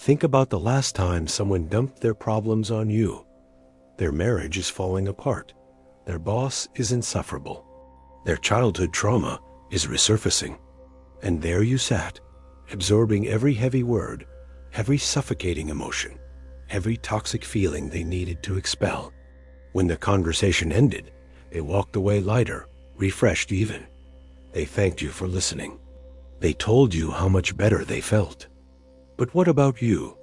Think about the last time someone dumped their problems on you. Their marriage is falling apart. Their boss is insufferable. Their childhood trauma is resurfacing. And there you sat, absorbing every heavy word, every suffocating emotion, every toxic feeling they needed to expel. When the conversation ended, they walked away lighter, refreshed even. They thanked you for listening. They told you how much better they felt. But what about you?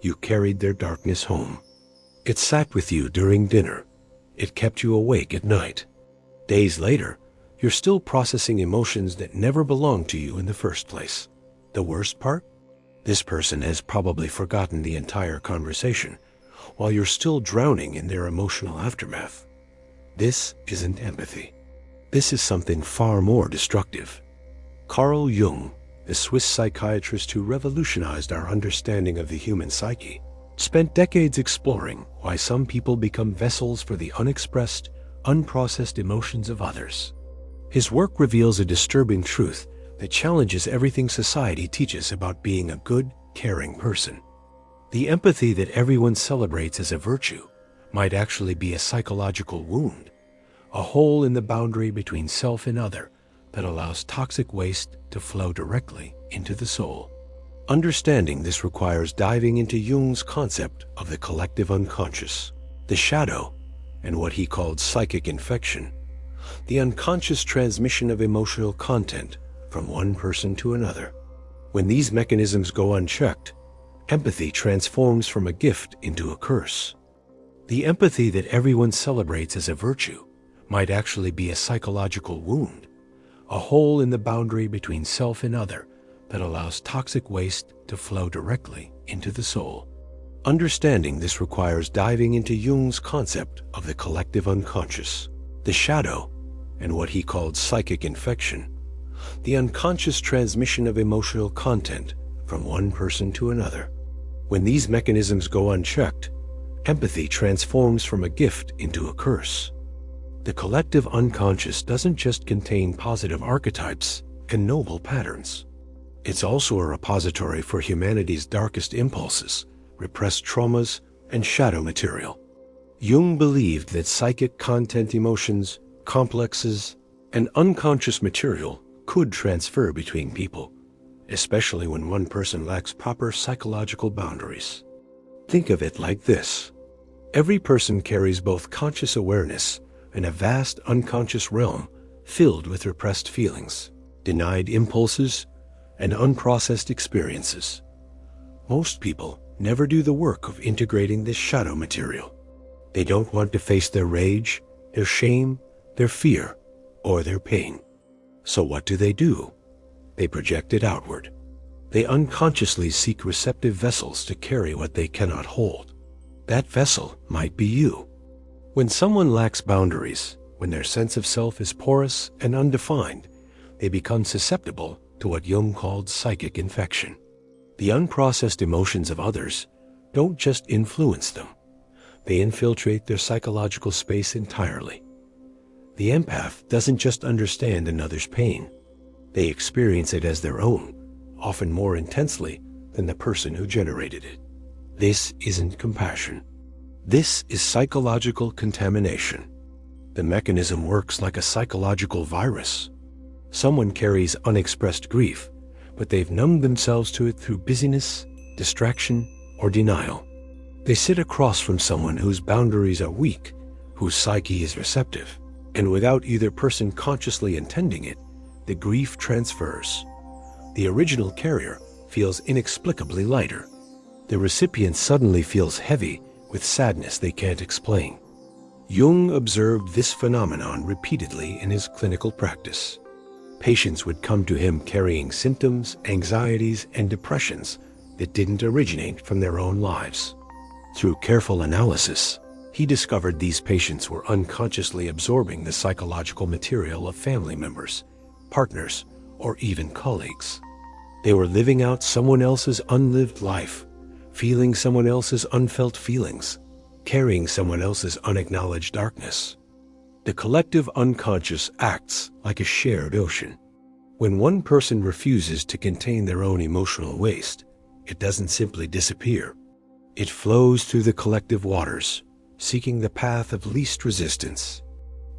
You carried their darkness home. It sat with you during dinner. It kept you awake at night. Days later, you're still processing emotions that never belonged to you in the first place. The worst part? This person has probably forgotten the entire conversation, while you're still drowning in their emotional aftermath. This isn't empathy. This is something far more destructive. Carl Jung, the Swiss psychiatrist who revolutionized our understanding of the human psyche, spent decades exploring why some people become vessels for the unexpressed, unprocessed emotions of others. His work reveals a disturbing truth that challenges everything society teaches about being a good, caring person. The empathy that everyone celebrates as a virtue might actually be a psychological wound, a hole in the boundary between self and other that allows toxic waste to flow directly into the soul. Understanding this requires diving into Jung's concept of the collective unconscious, the shadow, and what he called psychic infection, the unconscious transmission of emotional content from one person to another. When these mechanisms go unchecked, empathy transforms from a gift into a curse. The empathy that everyone celebrates as a virtue might actually be a psychological wound, a hole in the boundary between self and other that allows toxic waste to flow directly into the soul. Understanding this requires diving into Jung's concept of the collective unconscious, the shadow, and what he called psychic infection, the unconscious transmission of emotional content from one person to another. When these mechanisms go unchecked, empathy transforms from a gift into a curse. The collective unconscious doesn't just contain positive archetypes and noble patterns. It's also a repository for humanity's darkest impulses, repressed traumas, and shadow material. Jung believed that psychic content emotions, complexes, and unconscious material could transfer between people, especially when one person lacks proper psychological boundaries. Think of it like this. Every person carries both conscious awareness and a vast unconscious realm filled with repressed feelings, denied impulses, and unprocessed experiences. Most people never do the work of integrating this shadow material. They don't want to face their rage, their shame, their fear, or their pain. So what do? They project it outward. They unconsciously seek receptive vessels to carry what they cannot hold. That vessel might be you. When someone lacks boundaries, when their sense of self is porous and undefined, they become susceptible to what Jung called psychic infection. The unprocessed emotions of others don't just influence them. They infiltrate their psychological space entirely. The empath doesn't just understand another's pain. They experience it as their own, often more intensely than the person who generated it. This isn't compassion. This is psychological contamination. The mechanism works like a psychological virus. Someone carries unexpressed grief, but they've numbed themselves to it through busyness, distraction, or denial. They sit across from someone whose boundaries are weak, whose psyche is receptive, and without either person consciously intending it, the grief transfers. The original carrier feels inexplicably lighter. The recipient suddenly feels heavy with sadness they can't explain. Jung observed this phenomenon repeatedly in his clinical practice. Patients would come to him carrying symptoms, anxieties, and depressions that didn't originate from their own lives. Through careful analysis, he discovered these patients were unconsciously absorbing the psychological material of family members, partners, or even colleagues. They were living out someone else's unlived life, feeling someone else's unfelt feelings, carrying someone else's unacknowledged darkness. The collective unconscious acts like a shared ocean. When one person refuses to contain their own emotional waste, it doesn't simply disappear. It flows through the collective waters, seeking the path of least resistance.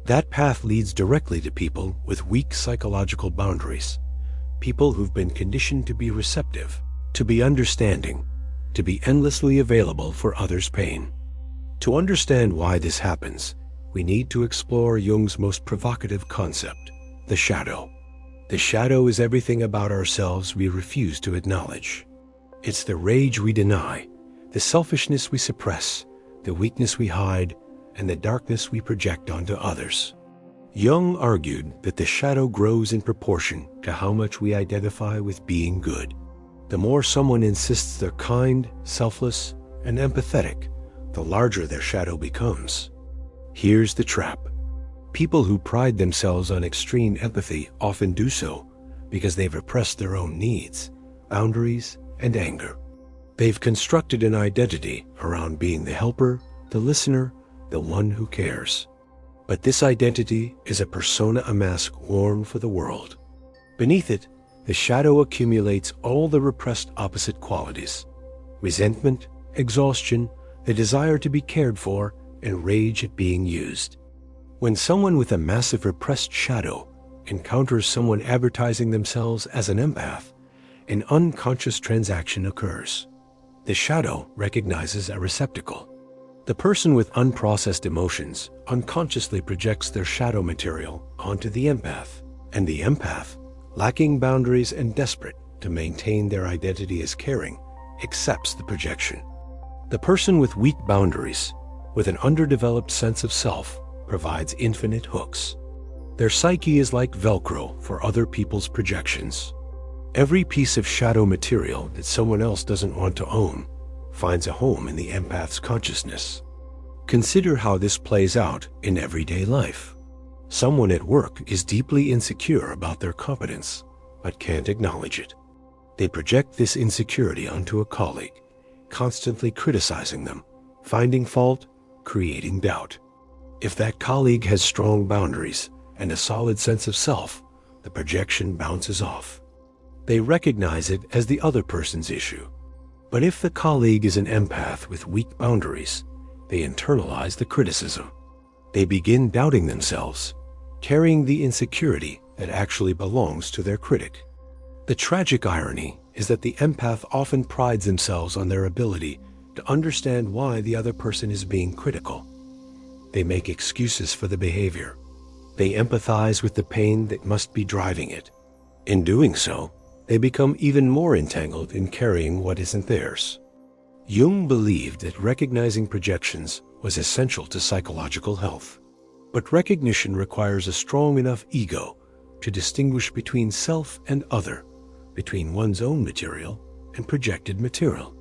That path leads directly to people with weak psychological boundaries, people who've been conditioned to be receptive, to be understanding, to be endlessly available for others' pain. To understand why this happens, we need to explore Jung's most provocative concept, the shadow. The shadow is everything about ourselves we refuse to acknowledge. It's the rage we deny, the selfishness we suppress, the weakness we hide, and the darkness we project onto others. Jung argued that the shadow grows in proportion to how much we identify with being good. The more someone insists they're kind, selfless, and empathetic, the larger their shadow becomes. Here's the trap. People who pride themselves on extreme empathy often do so because they've repressed their own needs, boundaries, and anger. They've constructed an identity around being the helper, the listener, the one who cares. But this identity is a persona, a mask worn for the world. Beneath it, the shadow accumulates all the repressed opposite qualities: resentment, exhaustion, the desire to be cared for, and rage at being used. When someone with a massive repressed shadow encounters someone advertising themselves as an empath, an unconscious transaction occurs. The shadow recognizes a receptacle. The person with unprocessed emotions unconsciously projects their shadow material onto the empath, and the empath, lacking boundaries and desperate to maintain their identity as caring, accepts the projection. The person with weak boundaries, with an underdeveloped sense of self, provides infinite hooks. Their psyche is like Velcro for other people's projections. Every piece of shadow material that someone else doesn't want to own finds a home in the empath's consciousness. Consider how this plays out in everyday life. Someone at work is deeply insecure about their competence, but can't acknowledge it. They project this insecurity onto a colleague, constantly criticizing them, finding fault, creating doubt. If that colleague has strong boundaries and a solid sense of self, the projection bounces off. They recognize it as the other person's issue. But if the colleague is an empath with weak boundaries, they internalize the criticism. They begin doubting themselves, carrying the insecurity that actually belongs to their critic. The tragic irony is that the empath often prides themselves on their ability to understand why the other person is being critical. They make excuses for the behavior. They empathize with the pain that must be driving it. In doing so, they become even more entangled in carrying what isn't theirs. Jung believed that recognizing projections was essential to psychological health. But recognition requires a strong enough ego to distinguish between self and other, between one's own material and projected material.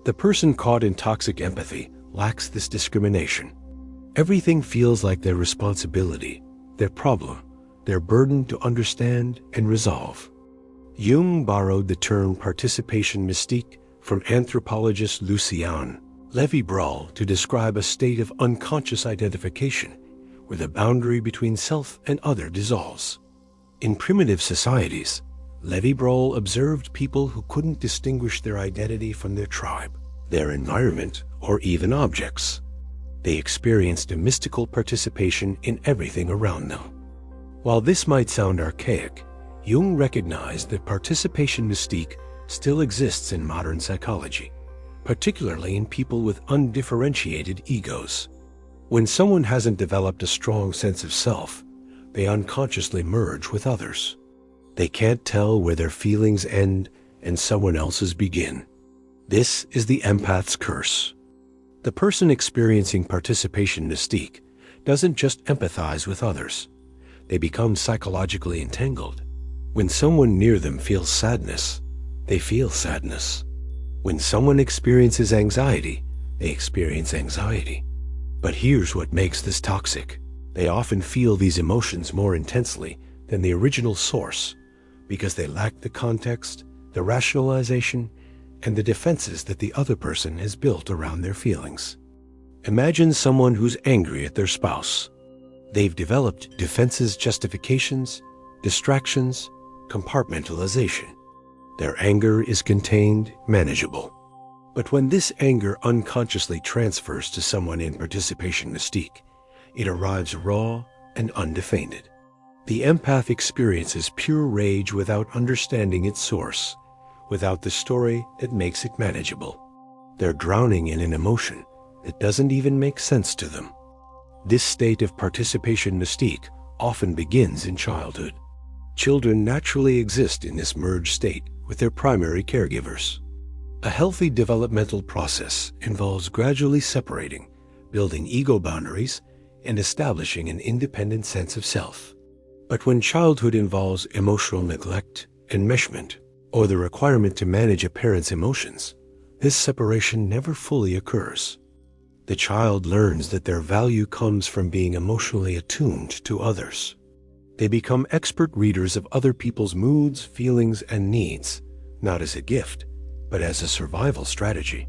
The person caught in toxic empathy lacks this discrimination. Everything feels like their responsibility, their problem, their burden to understand and resolve. Jung borrowed the term participation mystique from anthropologist Lucien Levy-Brawl to describe a state of unconscious identification where the boundary between self and other dissolves. In primitive societies, Levy-Brawl observed people who couldn't distinguish their identity from their tribe, their environment, or even objects. They experienced a mystical participation in everything around them. While this might sound archaic, Jung recognized that participation mystique still exists in modern psychology, particularly in people with undifferentiated egos. When someone hasn't developed a strong sense of self, they unconsciously merge with others. They can't tell where their feelings end and someone else's begin. This is the empath's curse. The person experiencing participation mystique doesn't just empathize with others. They become psychologically entangled. When someone near them feels sadness, they feel sadness. When someone experiences anxiety, they experience anxiety. But here's what makes this toxic. They often feel these emotions more intensely than the original source because they lack the context, the rationalization, and the defenses that the other person has built around their feelings. Imagine someone who's angry at their spouse. They've developed defenses, justifications, distractions, compartmentalization. Their anger is contained, manageable. But when this anger unconsciously transfers to someone in participation mystique, it arrives raw and undefended. The empath experiences pure rage without understanding its source, without the story that makes it manageable. They're drowning in an emotion that doesn't even make sense to them. This state of participation mystique often begins in childhood. Children naturally exist in this merged state with their primary caregivers. A healthy developmental process involves gradually separating, building ego boundaries, and establishing an independent sense of self. But when childhood involves emotional neglect, enmeshment, or the requirement to manage a parent's emotions, this separation never fully occurs. The child learns that their value comes from being emotionally attuned to others. They become expert readers of other people's moods, feelings, and needs, not as a gift, but as a survival strategy.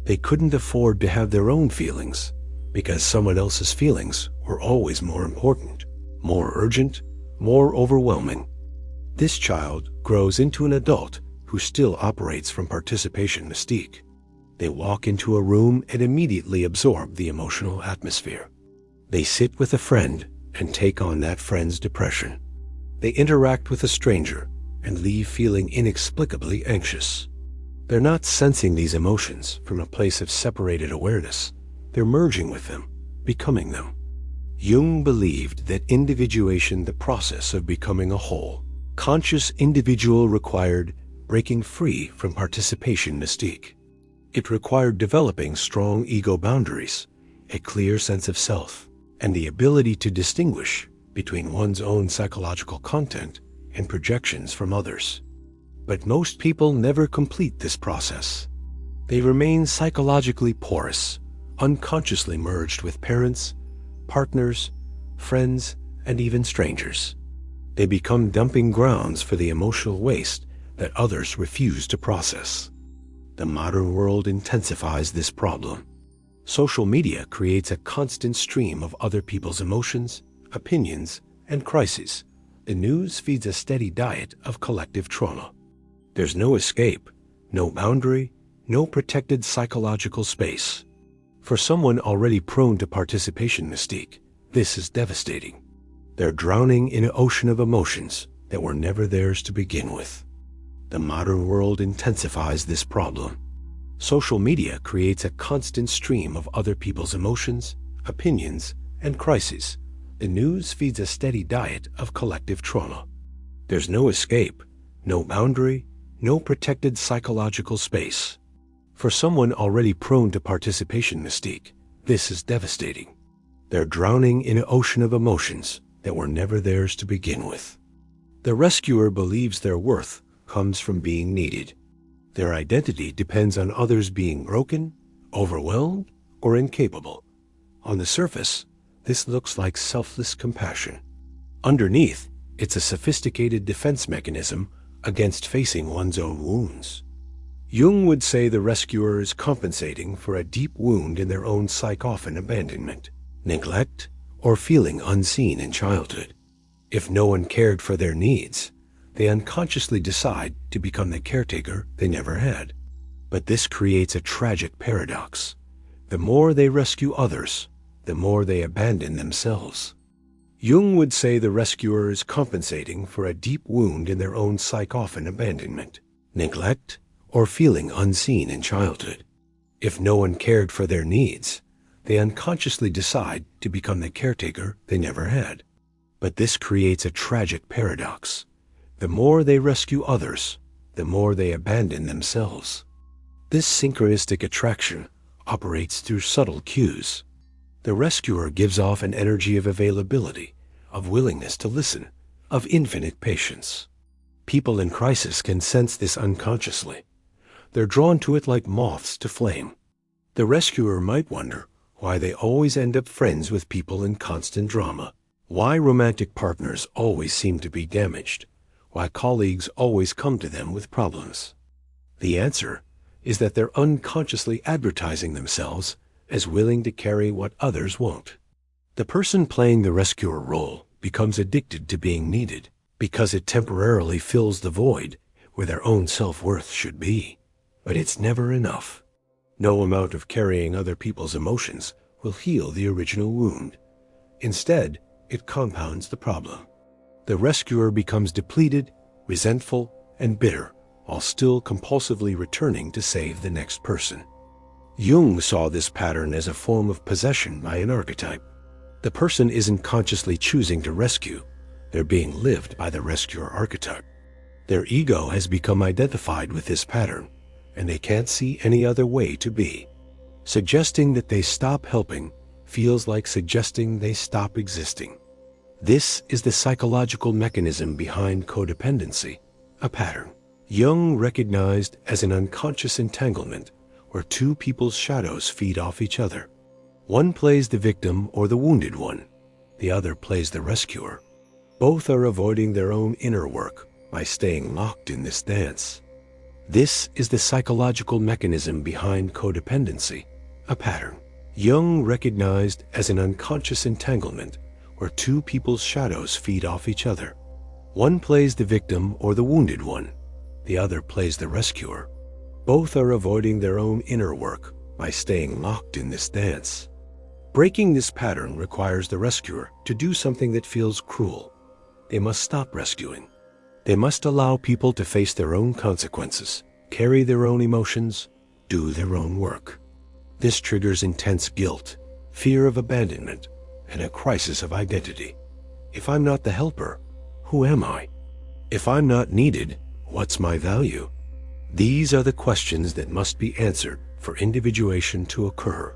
They couldn't afford to have their own feelings because someone else's feelings were always more important, more urgent, more overwhelming. This child grows into an adult who still operates from participation mystique. They walk into a room and immediately absorb the emotional atmosphere. They sit with a friend and take on that friend's depression. They interact with a stranger and leave feeling inexplicably anxious. They're not sensing these emotions from a place of separated awareness. They're merging with them, becoming them. Jung believed that individuation, the process of becoming a whole, conscious individual, required breaking free from participation mystique. It required developing strong ego boundaries, a clear sense of self, and the ability to distinguish between one's own psychological content and projections from others. But most people never complete this process. They remain psychologically porous, unconsciously merged with parents, partners, friends, and even strangers. They become dumping grounds for the emotional waste that others refuse to process. The modern world intensifies this problem. Social media creates a constant stream of other people's emotions, opinions, and crises. The news feeds a steady diet of collective trauma. There's no escape, no boundary, no protected psychological space. For someone already prone to participation mystique, this is devastating. They're drowning in an ocean of emotions that were never theirs to begin with. The modern world intensifies this problem. Social media creates a constant stream of other people's emotions, opinions, and crises. The news feeds a steady diet of collective trauma. There's no escape, no boundary, no protected psychological space. For someone already prone to participation mystique, this is devastating. They're drowning in an ocean of emotions that were never theirs to begin with. The rescuer believes their worth comes from being needed. Their identity depends on others being broken, overwhelmed, or incapable. On the surface, this looks like selfless compassion. Underneath, it's a sophisticated defense mechanism against facing one's own wounds. Jung would say the rescuer is compensating for a deep wound in their own often abandonment, neglect, or feeling unseen in childhood. If no one cared for their needs, they unconsciously decide to become the caretaker they never had. But this creates a tragic paradox. The more they rescue others, the more they abandon themselves. Jung would say the rescuer is compensating for a deep wound in their own often abandonment, neglect, or feeling unseen in childhood. If no one cared for their needs, they unconsciously decide to become the caretaker they never had. But this creates a tragic paradox. The more they rescue others, the more they abandon themselves. This synchronistic attraction operates through subtle cues. The rescuer gives off an energy of availability, of willingness to listen, of infinite patience. People in crisis can sense this unconsciously. They're drawn to it like moths to flame. The rescuer might wonder why they always end up friends with people in constant drama, why romantic partners always seem to be damaged, why colleagues always come to them with problems. The answer is that they're unconsciously advertising themselves as willing to carry what others won't. The person playing the rescuer role becomes addicted to being needed because it temporarily fills the void where their own self-worth should be. But it's never enough. No amount of carrying other people's emotions will heal the original wound. Instead, it compounds the problem. The rescuer becomes depleted, resentful, and bitter, while still compulsively returning to save the next person. Jung saw this pattern as a form of possession by an archetype. The person isn't consciously choosing to rescue, they're being lived by the rescuer archetype. Their ego has become identified with this pattern, and they can't see any other way to be. Suggesting that they stop helping feels like suggesting they stop existing. This is the psychological mechanism behind codependency, a pattern Jung recognized as an unconscious entanglement where two people's shadows feed off each other. One plays the victim or the wounded one, the other plays the rescuer. Both are avoiding their own inner work by staying locked in this dance. This is the psychological mechanism behind codependency, a pattern Jung recognized as an unconscious entanglement where two people's shadows feed off each other. One plays the victim or the wounded one, the other plays the rescuer. Both are avoiding their own inner work by staying locked in this dance. Breaking this pattern requires the rescuer to do something that feels cruel. They must stop rescuing. They must allow people to face their own consequences, carry their own emotions, do their own work. This triggers intense guilt, fear of abandonment, and a crisis of identity. If I'm not the helper, who am I? If I'm not needed, what's my value? These are the questions that must be answered for individuation to occur.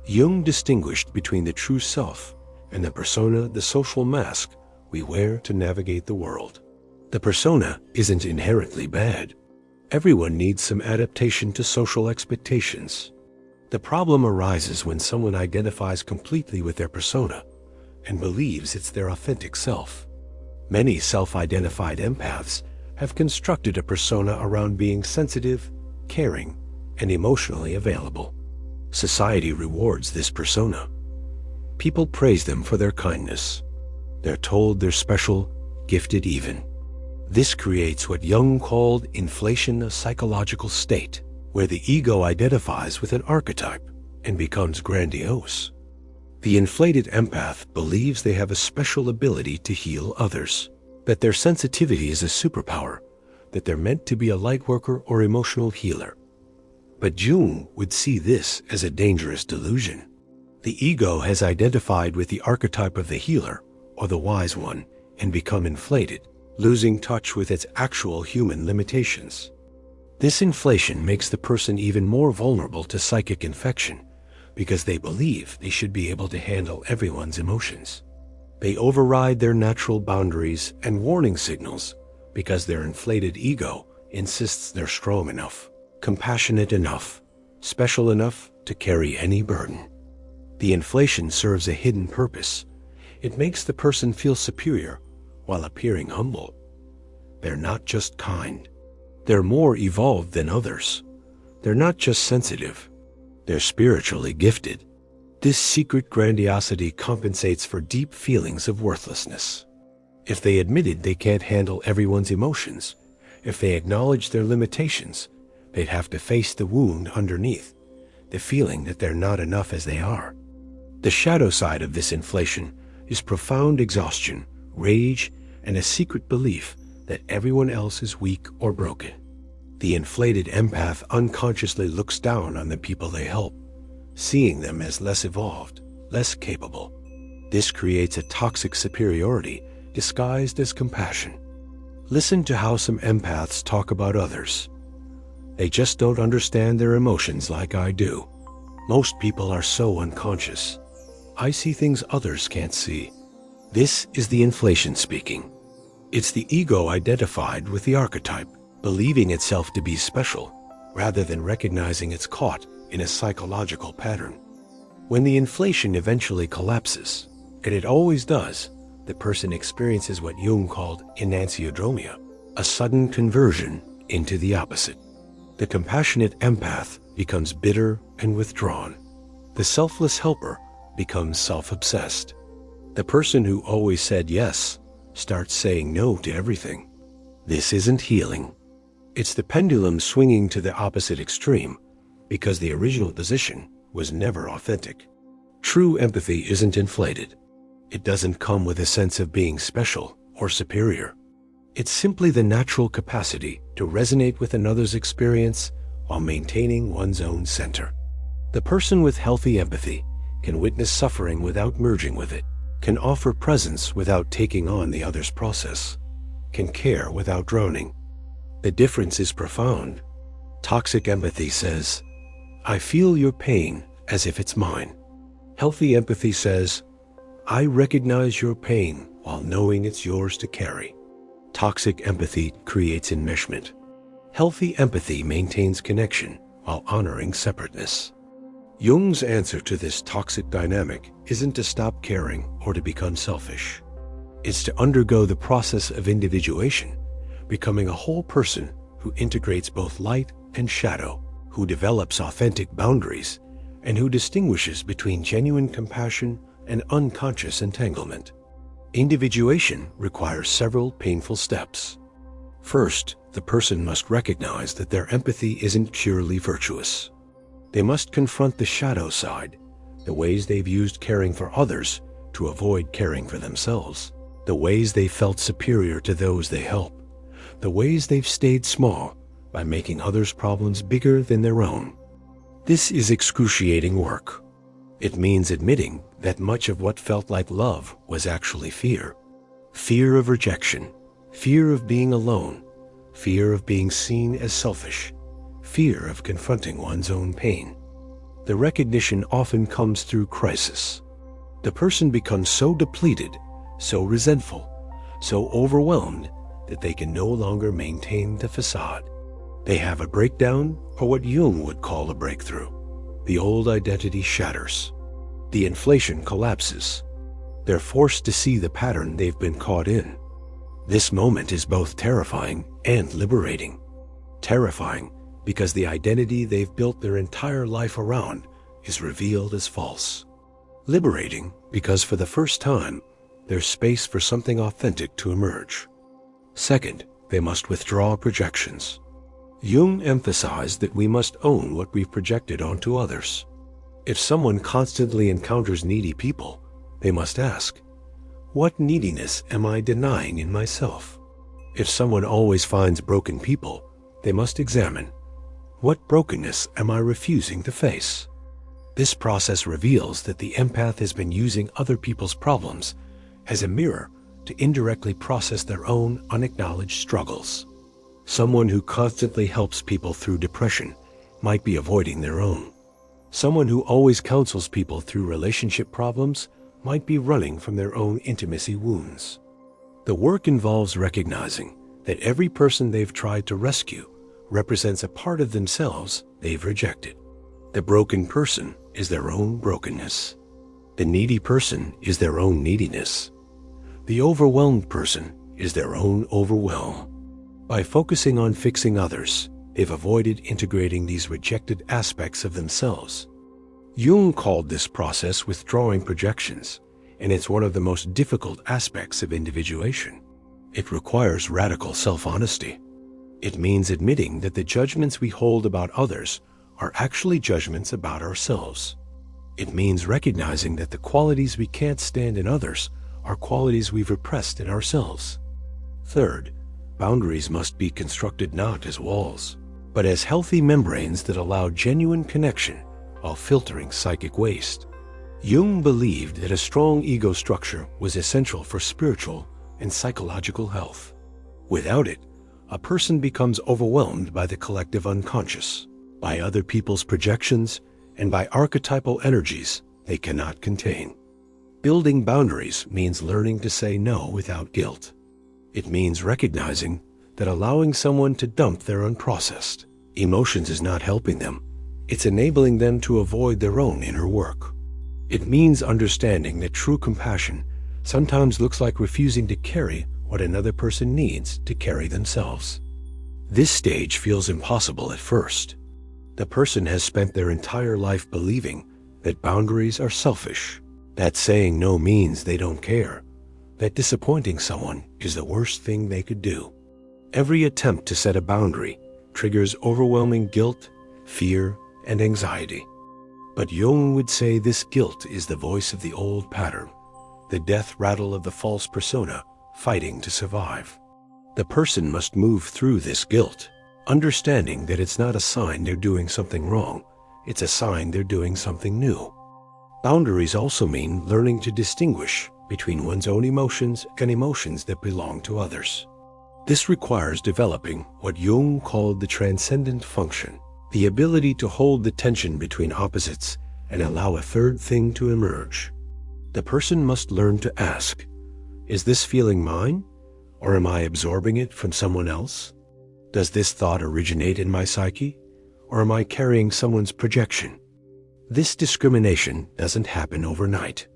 Jung distinguished between the true self and the persona, the social mask we wear to navigate the world. The persona isn't inherently bad. Everyone needs some adaptation to social expectations. The problem arises when someone identifies completely with their persona and believes it's their authentic self. Many self-identified empaths have constructed a persona around being sensitive, caring, and emotionally available. Society rewards this persona. People praise them for their kindness. They're told they're special, gifted even. This creates what Jung called inflation of psychological state, where the ego identifies with an archetype and becomes grandiose. The inflated empath believes they have a special ability to heal others, that their sensitivity is a superpower, that they're meant to be a lightworker or emotional healer. But Jung would see this as a dangerous delusion. The ego has identified with the archetype of the healer or the wise one and become inflated, losing touch with its actual human limitations. This inflation makes the person even more vulnerable to psychic infection because they believe they should be able to handle everyone's emotions. They override their natural boundaries and warning signals because their inflated ego insists they're strong enough, compassionate enough, special enough to carry any burden. The inflation serves a hidden purpose. It makes the person feel superior while appearing humble. They're not just kind. They're more evolved than others. They're not just sensitive. They're spiritually gifted. This secret grandiosity compensates for deep feelings of worthlessness. If they admitted they can't handle everyone's emotions, if they acknowledged their limitations, they'd have to face the wound underneath, the feeling that they're not enough as they are. The shadow side of this inflation is profound exhaustion, rage, and a secret belief that everyone else is weak or broken. The inflated empath unconsciously looks down on the people they help, seeing them as less evolved, less capable. This creates a toxic superiority disguised as compassion. Listen to how some empaths talk about others. They just don't understand their emotions like I do. Most people are so unconscious. I see things others can't see. This is the inflation speaking. It's the ego identified with the archetype, believing itself to be special, rather than recognizing it's caught in a psychological pattern. When the inflation eventually collapses, and it always does, the person experiences what Jung called enantiodromia, a sudden conversion into the opposite. The compassionate empath becomes bitter and withdrawn. The selfless helper becomes self-obsessed. The person who always said yes starts saying no to everything. This isn't healing. It's the pendulum swinging to the opposite extreme because the original position was never authentic. True empathy isn't inflated. It doesn't come with a sense of being special or superior. It's simply the natural capacity to resonate with another's experience while maintaining one's own center. The person with healthy empathy can witness suffering without merging with it, can offer presence without taking on the other's process, can care without drowning. The difference is profound. Toxic empathy says, "I feel your pain as if it's mine." Healthy empathy says, "I recognize your pain while knowing it's yours to carry." Toxic empathy creates enmeshment. Healthy empathy maintains connection while honoring separateness. Jung's answer to this toxic dynamic isn't to stop caring or to become selfish. It's to undergo the process of individuation, becoming a whole person who integrates both light and shadow, who develops authentic boundaries, and who distinguishes between genuine compassion and unconscious entanglement. Individuation requires several painful steps. First, the person must recognize that their empathy isn't purely virtuous. They must confront the shadow side, the ways they've used caring for others to avoid caring for themselves, the ways they felt superior to those they help, the ways they've stayed small by making others' problems bigger than their own. This is excruciating work. It means admitting that much of what felt like love was actually fear. Fear of rejection, fear of being alone, fear of being seen as selfish, fear of confronting one's own pain. The recognition often comes through crisis. The person becomes so depleted, so resentful, so overwhelmed that they can no longer maintain the facade. They have a breakdown, or what Jung would call a breakthrough. The old identity shatters. The inflation collapses. They're forced to see the pattern they've been caught in. This moment is both terrifying and liberating. Terrifying because the identity they've built their entire life around is revealed as false. Liberating because for the first time, there's space for something authentic to emerge. Second, they must withdraw projections. Jung emphasized that we must own what we've projected onto others. If someone constantly encounters needy people, they must ask, what neediness am I denying in myself? If someone always finds broken people, they must examine, what brokenness am I refusing to face? This process reveals that the empath has been using other people's problems as a mirror to indirectly process their own unacknowledged struggles. Someone who constantly helps people through depression might be avoiding their own. Someone who always counsels people through relationship problems might be running from their own intimacy wounds. The work involves recognizing that every person they've tried to rescue represents a part of themselves they've rejected. The broken person is their own brokenness. The needy person is their own neediness. The overwhelmed person is their own overwhelm. By focusing on fixing others, they've avoided integrating these rejected aspects of themselves. Jung called this process withdrawing projections, and it's one of the most difficult aspects of individuation. It requires radical self-honesty. It means admitting that the judgments we hold about others are actually judgments about ourselves. It means recognizing that the qualities we can't stand in others are qualities we've repressed in ourselves. Third, boundaries must be constructed not as walls, but as healthy membranes that allow genuine connection while filtering psychic waste. Jung believed that a strong ego structure was essential for spiritual and psychological health. Without it, a person becomes overwhelmed by the collective unconscious, by other people's projections, and by archetypal energies they cannot contain. Building boundaries means learning to say no without guilt. It means recognizing that allowing someone to dump their unprocessed emotions is not helping them. It's enabling them to avoid their own inner work. It means understanding that true compassion sometimes looks like refusing to carry what another person needs to carry themselves. This stage feels impossible at first. The person has spent their entire life believing that boundaries are selfish, that saying no means they don't care, that disappointing someone is the worst thing they could do. Every attempt to set a boundary triggers overwhelming guilt, fear, and anxiety. But Jung would say this guilt is the voice of the old pattern, the death rattle of the false persona fighting to survive. The person must move through this guilt, understanding that it's not a sign they're doing something wrong, it's a sign they're doing something new. Boundaries also mean learning to distinguish between one's own emotions and emotions that belong to others. This requires developing what Jung called the transcendent function, the ability to hold the tension between opposites and allow a third thing to emerge. The person must learn to ask, is this feeling mine, or am I absorbing it from someone else? Does this thought originate in my psyche, or am I carrying someone's projection? This discrimination doesn't happen overnight.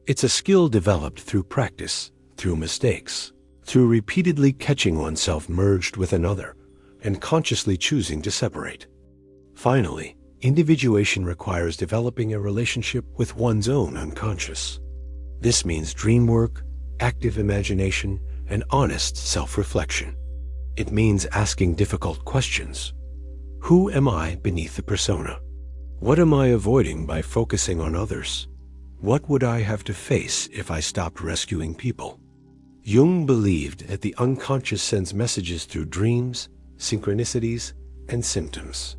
It's a skill developed through practice, through mistakes, through repeatedly catching oneself merged with another and consciously choosing to separate. Finally, individuation requires developing a relationship with one's own unconscious. This means dream work, active imagination, and honest self-reflection. It means asking difficult questions. Who am I beneath the persona? What am I avoiding by focusing on others? What would I have to face if I stopped rescuing people? Jung believed that the unconscious sends messages through dreams, synchronicities, and symptoms.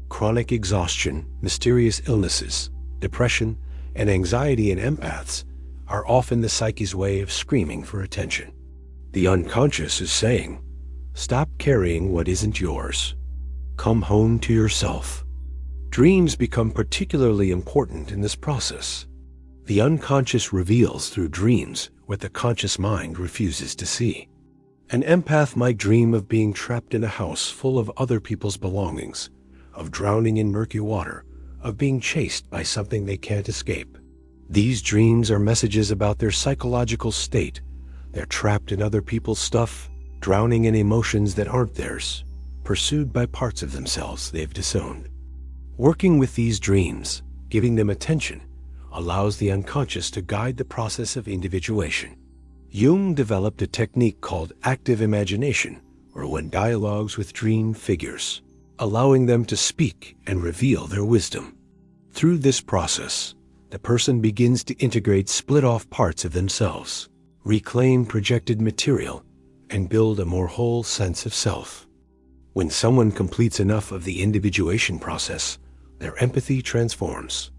Chronic exhaustion, mysterious illnesses, depression, and anxiety in empaths are often the psyche's way of screaming for attention. The unconscious is saying, stop carrying what isn't yours. Come home to yourself. Dreams become particularly important in this process. The unconscious reveals through dreams what the conscious mind refuses to see. An empath might dream of being trapped in a house full of other people's belongings, of drowning in murky water, of being chased by something they can't escape. These dreams are messages about their psychological state. They're trapped in other people's stuff, drowning in emotions that aren't theirs, pursued by parts of themselves they've disowned. Working with these dreams, giving them attention, allows the unconscious to guide the process of individuation. Jung developed a technique called active imagination, or when dialogues with dream figures, allowing them to speak and reveal their wisdom. Through this process, the person begins to integrate split-off parts of themselves, reclaim projected material, and build a more whole sense of self. When someone completes enough of the individuation process, their empathy transforms.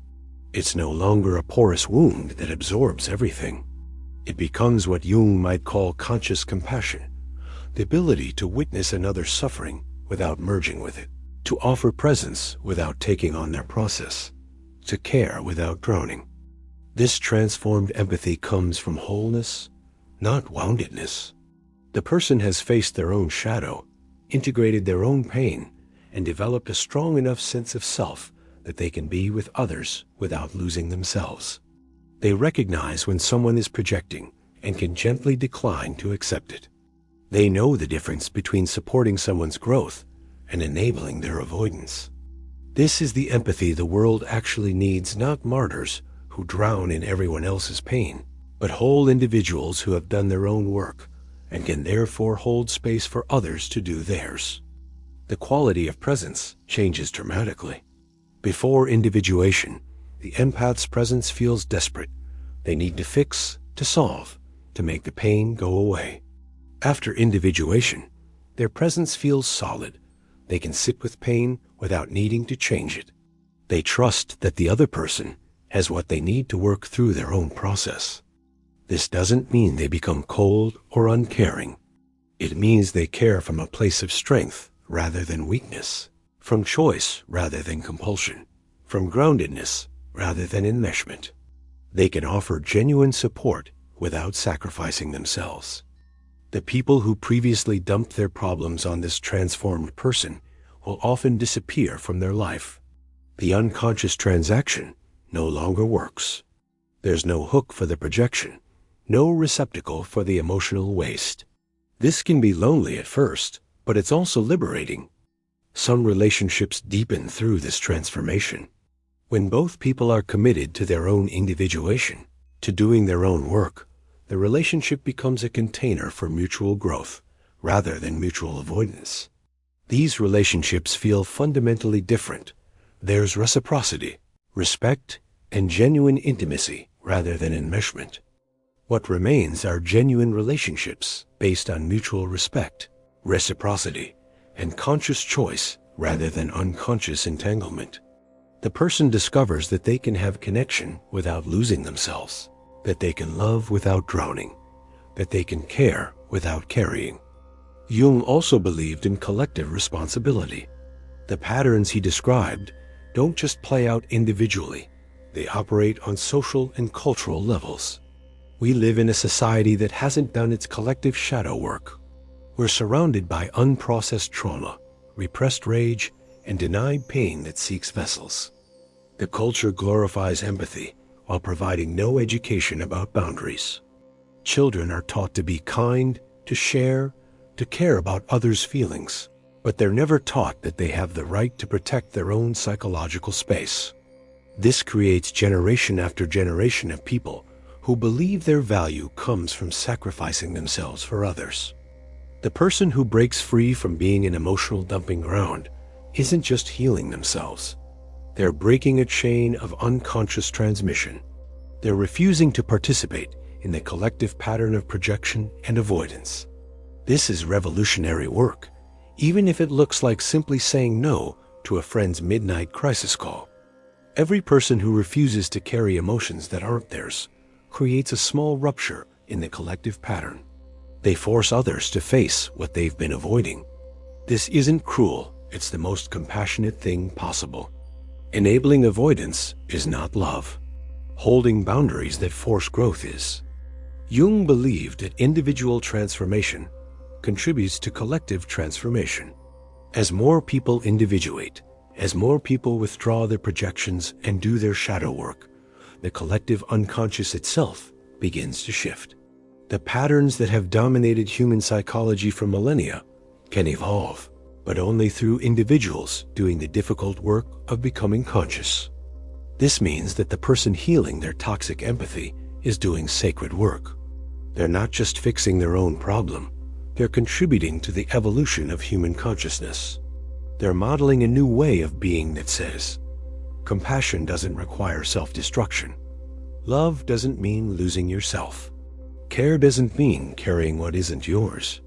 It's no longer a porous wound that absorbs everything. It becomes what Jung might call conscious compassion, the ability to witness another's suffering without merging with it, to offer presence without taking on their process, to care without drowning. This transformed empathy comes from wholeness, not woundedness. The person has faced their own shadow, integrated their own pain, and developed a strong enough sense of self that they can be with others without losing themselves. They recognize when someone is projecting and can gently decline to accept it. They know the difference between supporting someone's growth and enabling their avoidance. This is the empathy the world actually needs, not martyrs who drown in everyone else's pain, but whole individuals who have done their own work and can therefore hold space for others to do theirs. The quality of presence changes dramatically. Before individuation, the empath's presence feels desperate. They need to fix, to solve, to make the pain go away. After individuation, their presence feels solid. They can sit with pain without needing to change it. They trust that the other person has what they need to work through their own process. This doesn't mean they become cold or uncaring. It means they care from a place of strength rather than weakness, from choice rather than compulsion, from groundedness rather than enmeshment. They can offer genuine support without sacrificing themselves. The people who previously dumped their problems on this transformed person will often disappear from their life. The unconscious transaction no longer works. There's no hook for the projection, no receptacle for the emotional waste. This can be lonely at first, but it's also liberating. Some relationships deepen through this transformation. When both people are committed to their own individuation, to doing their own work, the relationship becomes a container for mutual growth, rather than mutual avoidance. These relationships feel fundamentally different. There's reciprocity, respect, and genuine intimacy rather than enmeshment. What remains are genuine relationships based on mutual respect, reciprocity, and conscious choice rather than unconscious entanglement. The person discovers that they can have connection without losing themselves, that they can love without drowning, that they can care without carrying. Jung also believed in collective responsibility. The patterns he described don't just play out individually, they operate on social and cultural levels. We live in a society that hasn't done its collective shadow work. We're surrounded by unprocessed trauma, repressed rage, and denied pain that seeks vessels. The culture glorifies empathy while providing no education about boundaries. Children are taught to be kind, to share, to care about others' feelings, but they're never taught that they have the right to protect their own psychological space. This creates generation after generation of people who believe their value comes from sacrificing themselves for others. The person who breaks free from being an emotional dumping ground isn't just healing themselves. They're breaking a chain of unconscious transmission. They're refusing to participate in the collective pattern of projection and avoidance. This is revolutionary work, even if it looks like simply saying no to a friend's midnight crisis call. Every person who refuses to carry emotions that aren't theirs creates a small rupture in the collective pattern. They force others to face what they've been avoiding. This isn't cruel, it's the most compassionate thing possible. Enabling avoidance is not love. Holding boundaries that force growth is. Jung believed that individual transformation contributes to collective transformation. As more people individuate, as more people withdraw their projections and do their shadow work, the collective unconscious itself begins to shift. The patterns that have dominated human psychology for millennia can evolve, but only through individuals doing the difficult work of becoming conscious. This means that the person healing their toxic empathy is doing sacred work. They're not just fixing their own problem, they're contributing to the evolution of human consciousness. They're modeling a new way of being that says, compassion doesn't require self-destruction. Love doesn't mean losing yourself. Care doesn't mean carrying what isn't yours.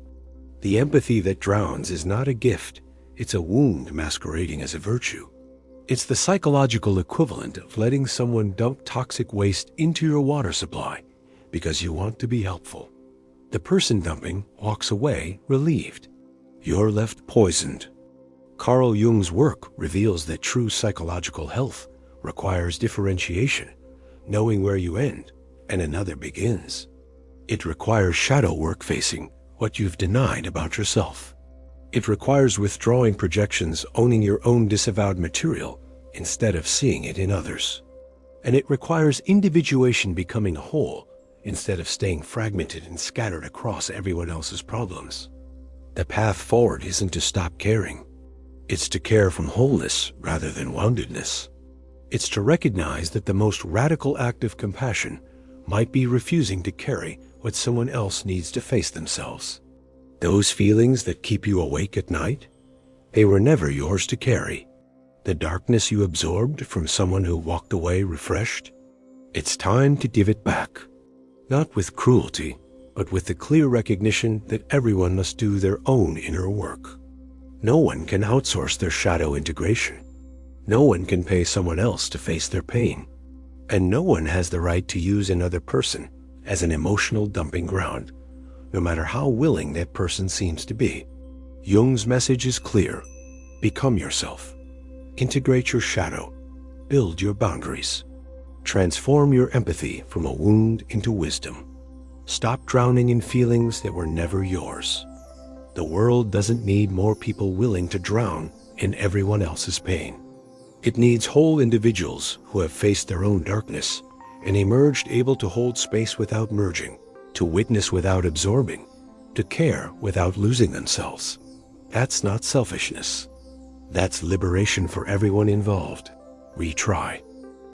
The empathy that drowns is not a gift, it's a wound masquerading as a virtue. It's the psychological equivalent of letting someone dump toxic waste into your water supply because you want to be helpful. The person dumping walks away relieved. You're left poisoned. Carl Jung's work reveals that true psychological health requires differentiation, knowing where you end and another begins. It requires shadow work facing what you've denied about yourself. It requires withdrawing projections, owning your own disavowed material instead of seeing it in others. And it requires individuation, becoming whole instead of staying fragmented and scattered across everyone else's problems. The path forward isn't to stop caring. It's to care from wholeness rather than woundedness. It's to recognize that the most radical act of compassion might be refusing to carry what someone else needs to face themselves. Those feelings that keep you awake at night, they were never yours to carry. The darkness you absorbed from someone who walked away refreshed, it's time to give it back. Not with cruelty, but with the clear recognition that everyone must do their own inner work. No one can outsource their shadow integration. No one can pay someone else to face their pain. And no one has the right to use another person as an emotional dumping ground, no matter how willing that person seems to be. Jung's message is clear. Become yourself. Integrate your shadow. Build your boundaries. Transform your empathy from a wound into wisdom. Stop drowning in feelings that were never yours. The world doesn't need more people willing to drown in everyone else's pain. It needs whole individuals who have faced their own darkness and emerged able to hold space without merging, to witness without absorbing, to care without losing themselves. That's not selfishness. That's liberation for everyone involved. Retry.